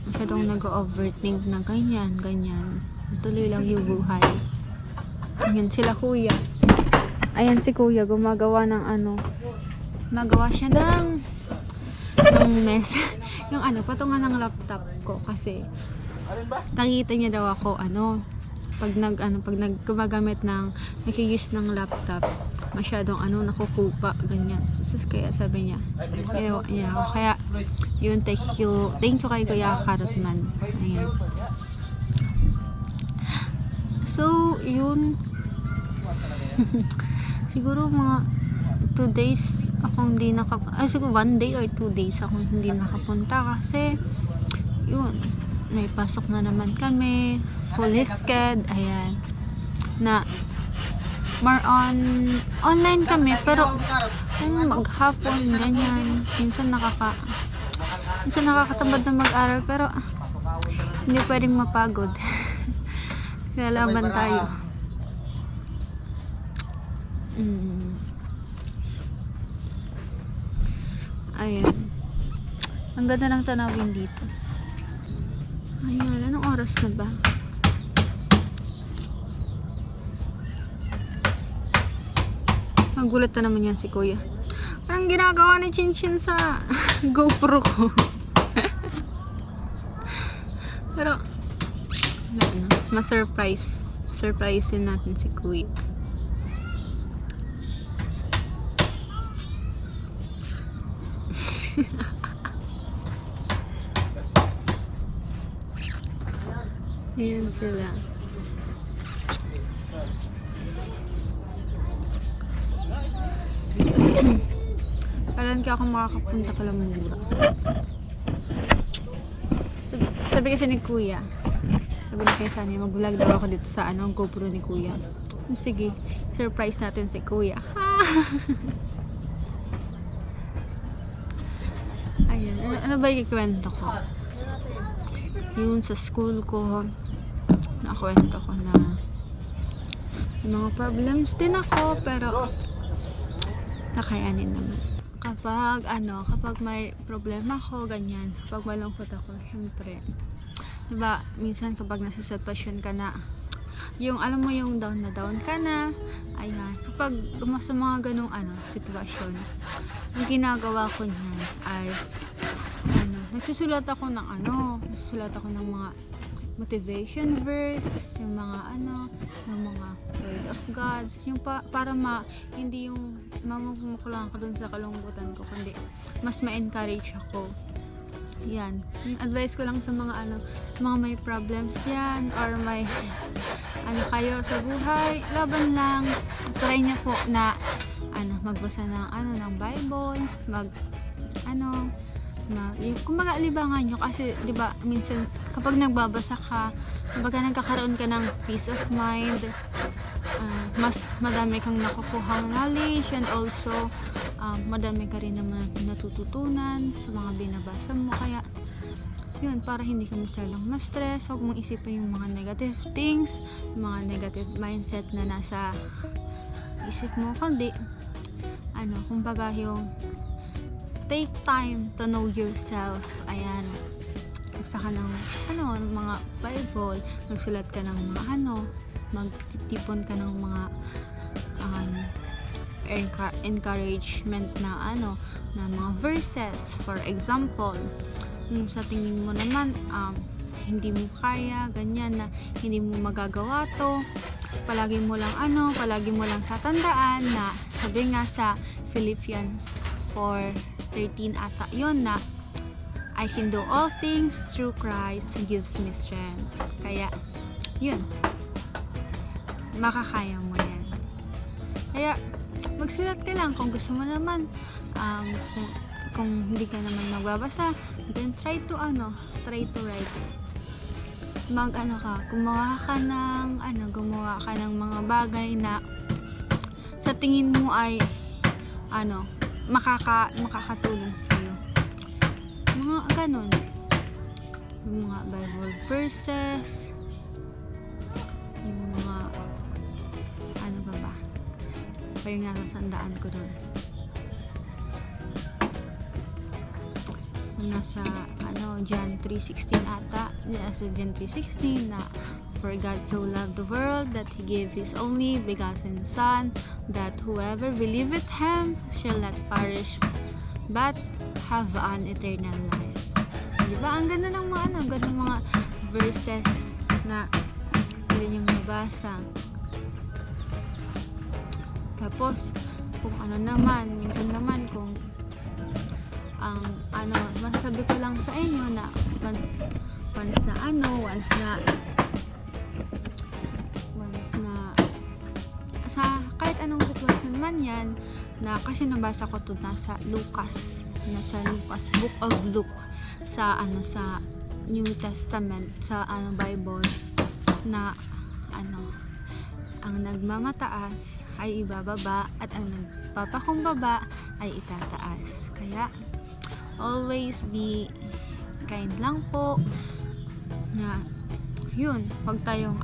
masyadong nag-overthink na ganyan. Tuloy lang yung buhay. Ayan sila kuya. Ayan si kuya, gumagawa ng magawa siya ng mess. Yung patungan ng laptop ko kasi nakita niya daw ako pag gumagamit ng nag-use ng laptop masyadong nakukupa ganyan. So, kaya sabi niya ginawa niya ako. Kaya yun, thank you kay Kuya Karotman. Ayan. So yun. Siguro mga 2 days akong hindi siguro 1 day or 2 days akong hindi nakapunta kasi yun, may pasok na naman kami, full sked, ayan, na more on online kami, pero maghapon, ganyan, minsan nakakatamad na mag-aral, pero hindi pwedeng mapagod. Kaya laban tayo. Ayan. Ang ganda ng tanawin dito. Ayan, anong oras na ba? Magulat na naman yan si kuya. Parang ginagawa ni Chinchin sa GoPro ko. Pero, ma-surprise. Surprisein natin si kuya. Ayan sila. Kailan kaya ako makakapunta pala Mura? Sabi kasi ni kuya, sabi ni kay Sunny, mag-vlog daw ako dito sa GoPro ni kuya. Sige, surprise natin si kuya. Ayan, ano ba yung kwento ko? Yun sa school ko, nakwento ko na may mga problems din ako, pero nakayanin naman. Kapag may problema ako, ganyan, kapag malungkot ako, syempre, diba, minsan kapag nasa sitwasyon ka na, yung alam mo yung down na down ka na, ayan, kapag sa mga ganong sitwasyon, ang ginagawa ko niyan ay nagsusulat ako ng mga motivation verse, yung mga yung mga word of God, yung para hindi yung mamumuklang ako dun sa kalungkutan ko, kundi mas ma-encourage ako. Yan. Yung advice ko lang sa mga mga may problems yan, or may kayo sa buhay, laban lang. Try niya po na magbasa ng Bible, yung kumbaga libangan nyo, kasi 'di ba minsan kapag nagbabasa ka, kumbaga nagkakaroon ka ng peace of mind, mas madami kang nakukuhang knowledge, and also madami ka rin naman natututunan sa mga binabasa mo. Kaya yun, para hindi ka masyadong ma-stress, huwag mong isipin yung mga negative things, mga negative mindset na nasa isip mo, kundi kumbaga yung take time to know yourself. Ayan, basta ka ng mga Bible, magsulat ka ng mga magtipon ka ng mga encouragement na mga verses. For example, sa tingin mo naman hindi mo kaya, ganyan, na hindi mo magagawa to, palagi mo lang tatandaan na sabi nga sa Philippians 4:13 ata yun, na I can do all things through Christ who gives me strength. Kaya yun, makakaya mo yan. Kaya magsulat ka lang kung gusto mo naman. Kung hindi ka naman magbabasa, then try to write. Gumawa ka ng mga bagay na sa tingin mo ay makakatulong sa'yo. Mga ganon. Yung mga Bible verses, yung mga pa yung nasasandaan ko doon. Nasa John 3:16 ata, nasa John 3:16 na for God so loved the world that He gave His only begotten Son, that whoever believeth Him shall not perish but have an eternal life. Diba? Ang ganda ng mga verses na pwede niyong mabasa. Tapos kung minsan naman kung masasabi ko lang sa inyo na once na sa kahit anong sitwasyon man yan, na kasi nabasa ko to nasa Lucas, Book of Luke, sa New Testament, sa Bible, na ang nagmamataas ay ibababa at ang nagpapakumbaba ay itataas. Kaya always be kind lang po, na yun, wag tayong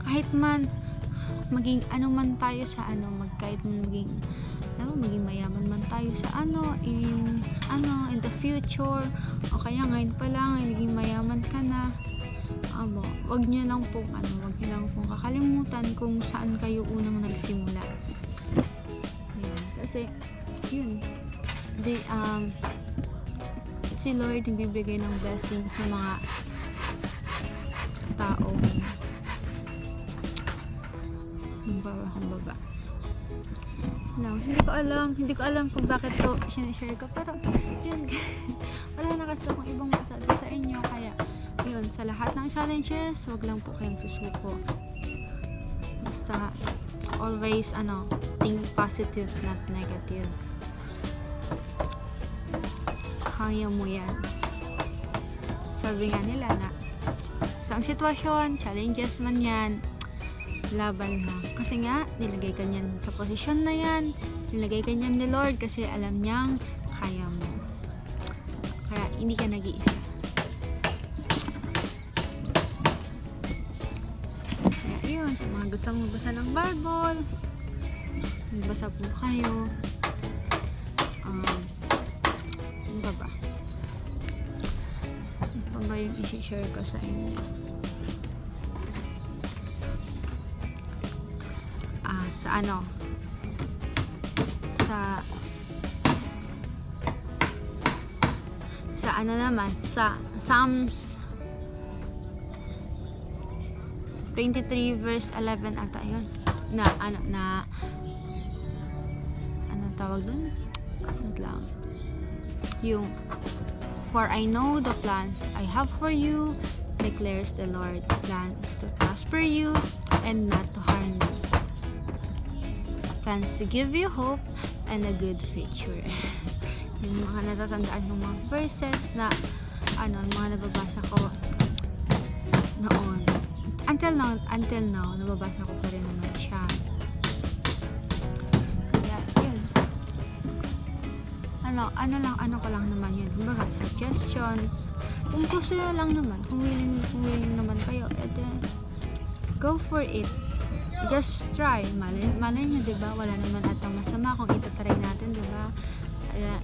kahit man maging man tayo sa kahit maging mayaman man tayo sa in the future, o kaya ngayon pa lang naging mayaman ka na, wag niyo lang pong kakalimutan kung saan kayo unang nagsimula. Ayan, kasi yun, si Lord nagbibigay ng blessing sa mga taong baba. No, hindi ko alam kung bakit to sinishare ko, pero yun, wala na kasi akong ibang masabi sa inyo. Kaya yun, sa lahat ng challenges, wag lang po kayong susuko. Basta always think positive, not negative. Kaya mo yan. Sabi nga nila na sa sitwasyon, challenges man yan, laban mo. Kasi nga, nilagay ka niyan sa posisyon na yan, nilagay ka niyan ni Lord kasi alam niyang kaya mo. Kaya hindi ka nag-iisa. Kaya yun, sa mga gusto magbasa ng Bible, magbasa po kayo. Ano ba? Ano ba yung isi-share ko sa inyo? sa Psalms 23 verse 11 ata yun. Ano tawag dun? Wait lang. Yung, for I know the plans I have for you, declares the Lord, plans to prosper you and not to harm you. Plans to give you hope and a good future. Yung mga natatandaan ng mga verses na yung mga nababasa ko noon. Until now, nababasa ko pa rin naman siya. Kaya, yun. Ano ko lang naman yun. Kumbaga, suggestions. Kung gusto nyo lang naman, kung willing naman kayo, go for it. Just try. Malay nyo, diba? Wala naman atang masama kung itatry natin, diba? Kaya,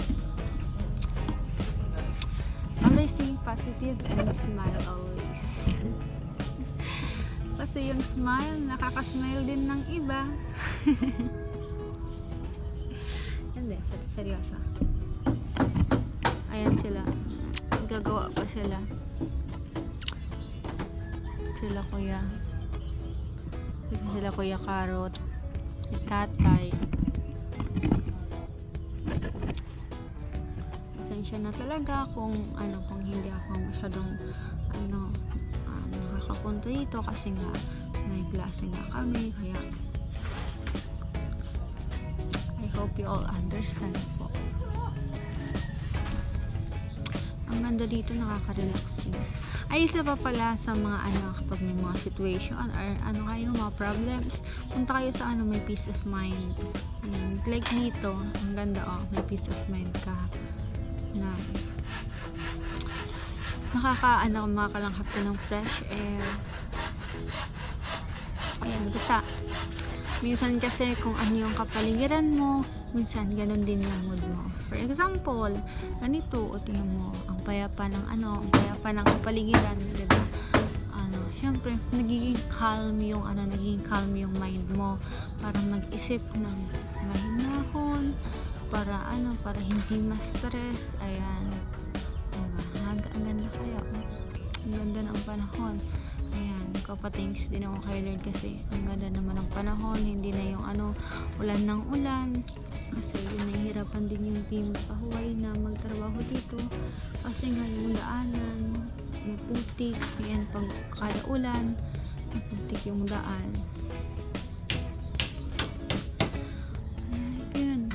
always think positive and smile always. Kasi yung smile, nakaka-smile din ng iba. Hindi, seryoso. Ayan sila. Gagawa pa sila. Sila Kuya Carrot. Si Tatay. Pasensya na talaga kung hindi ako masyadong nakakapunta dito kasi nga may klase nga kami, kaya I hope you all understand po. Ang ganda dito, nakaka-relaxing. Ay, isa pa pala sa mga kapag may mga situation or kayo, mga problems, punta kayo sa may peace of mind. Like dito, ang ganda, may peace of mind ka na makakalanghap ka ng fresh air. Ayan, basta minsan kasi kung ano yung kapaligiran mo, minsan ganun din yung mood mo. For example, ganito, o tingnan mo, ang payapa ng kapaligiran, diba? Syempre, nagiging calm yung mind mo para mag-isip ng mahinahon, para hindi ma-stress. Ayan. Ang ganda kaya. Ang ganda ng panahon. Ayan, nagpa-thanks din ako kay Lord kasi ang ganda naman ng panahon. Hindi na yung ulan ng ulan. Kasi yun, nahihirapan din yung team pahuway na magtrabaho dito. Kasi nga yung daanan, may putik. Ayan, pag kada ulan, may putik yung daan. Ayan.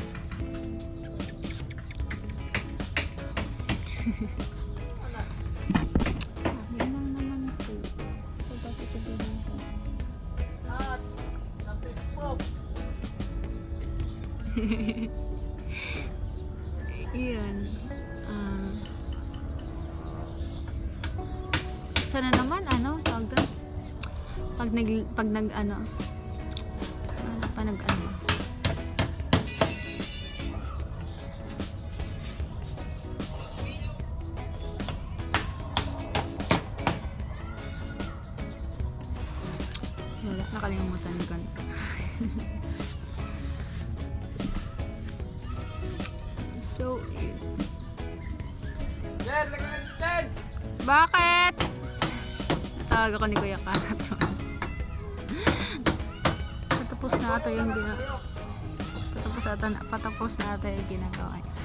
Iyon. Sana naman tawag doon, wala, nakalimutan ko. So, bakit? Tawag ako ni Kuya Karat. Patapos na ata yung ginagawa niya.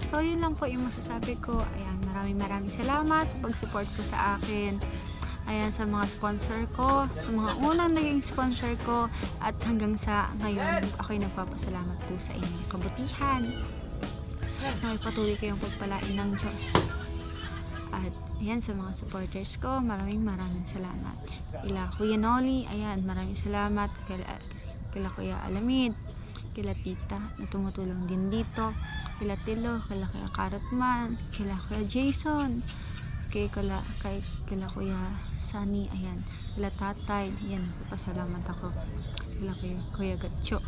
So, yun lang po yung masasabi ko. Ayan, maraming salamat sa pag-support ko sa akin. Ayan, sa mga sponsor ko, sa mga unang naging sponsor ko, at hanggang sa ngayon, ako'y nagpapasalamat po sa inyong kabutihan. May patuloy kayong pagpalain ng Diyos. At ayan, sa mga supporters ko, maraming salamat. Kila Kuya Noli, ayan, maraming salamat. Kila Kuya Alamid, kila Tita na tumutulong din dito, kila Tilo, kila Kuya Carrotman, kila Kuya Jason, kila Kuya Sunny, ayan, kila Tatay, ayan, papasalamat ako, kila Kuya Gatcho.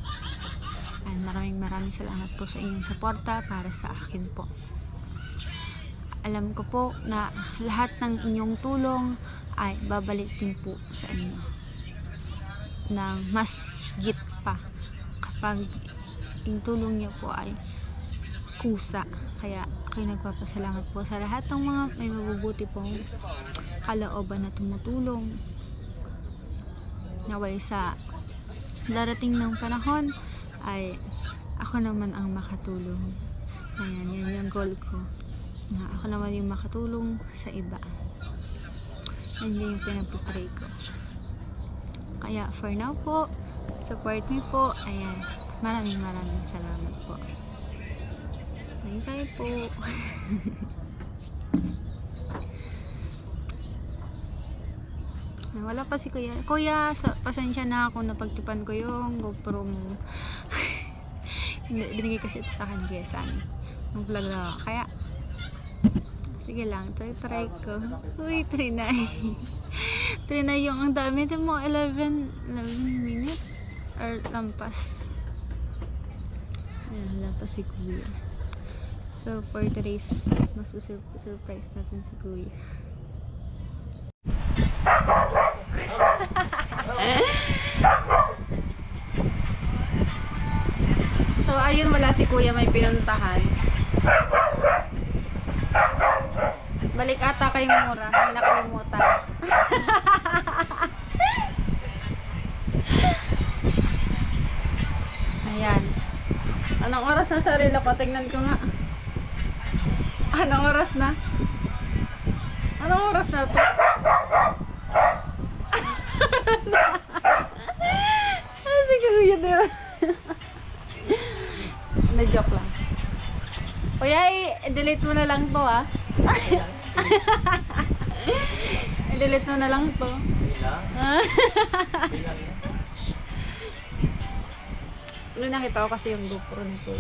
Ayan, maraming salamat po sa inyong suporta para sa akin po. Alam ko po na lahat ng inyong tulong ay babalik din po sa inyo ng mas higit pa kapag yung tulong niyo po ay kusa. Kaya ako'y nagpapasalamat po sa lahat ng mga may mabubuti pong kalooban na tumutulong. naway sa darating ng panahon ay ako naman ang makatulong. Ayan, yan yung goal ko. Na ako naman yung makatulong sa iba. Yan din yung pinagpipray ko. Kaya for now po, support me po. Ayan, maraming salamat po. Bye po. Wala pa si Kuya. Kuya, pasensya na ako napagtipan ko yung GoPro mo. Binigay kasi ito sa akin Kuya Sunny. Ang vlog na. Kaya, sige lang. Try ko. Uy, trinay. Trinay yung ang dami. Ito mo, 11 minutes? Or lampas. Ayan, lampas si Kuya. So, for today's, surprise natin si Kuya. So, ayun, wala si Kuya, may pinuntahan. Balik ata kay Mura, may nakalimutan. Ayan. Anong oras na sa relo ko? Tingnan ko nga. Anong oras na? Anong oras na to? Si Kuya, diba? Na-joke lang. Kuya, i-delete mo na lang to, ah. I-delete mo na lang to. Nakita ko kasi yung GoPro nito.